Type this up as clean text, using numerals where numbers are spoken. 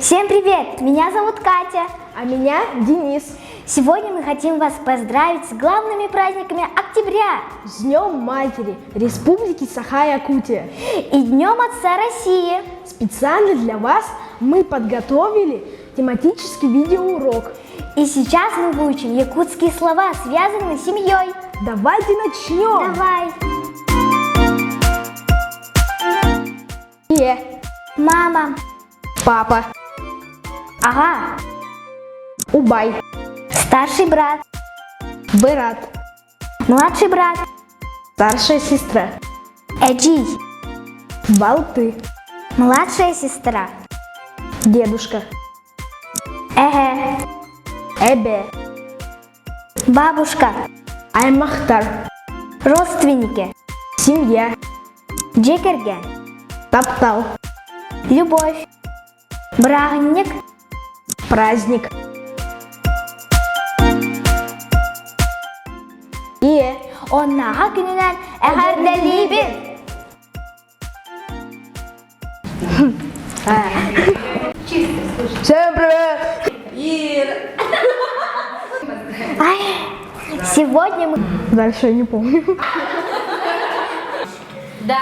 Всем привет! Меня зовут Катя. А меня Денис. Сегодня мы хотим вас поздравить с главными праздниками октября. С Днем Матери Республики Саха-Якутия И Днем Отца России. Специально для вас мы подготовили тематический видеоурок. И сейчас мы выучим якутские слова, связанные с семьей. Давайте начнем. Давай. Мама. Папа. Ага. Убай. Старший брат. Брат. Младший брат. Старшая сестра. Эджи. Балты. Младшая сестра. Дедушка. Эге. Эбе. Бабушка. Аймахтар. Родственники. Семья. Джекерген. Таптал. Любовь. Брагник. Праздник. Оннаға күнінен әғардәлі бер. Всем привет! Сегодня мы... Дальше я не помню. Да.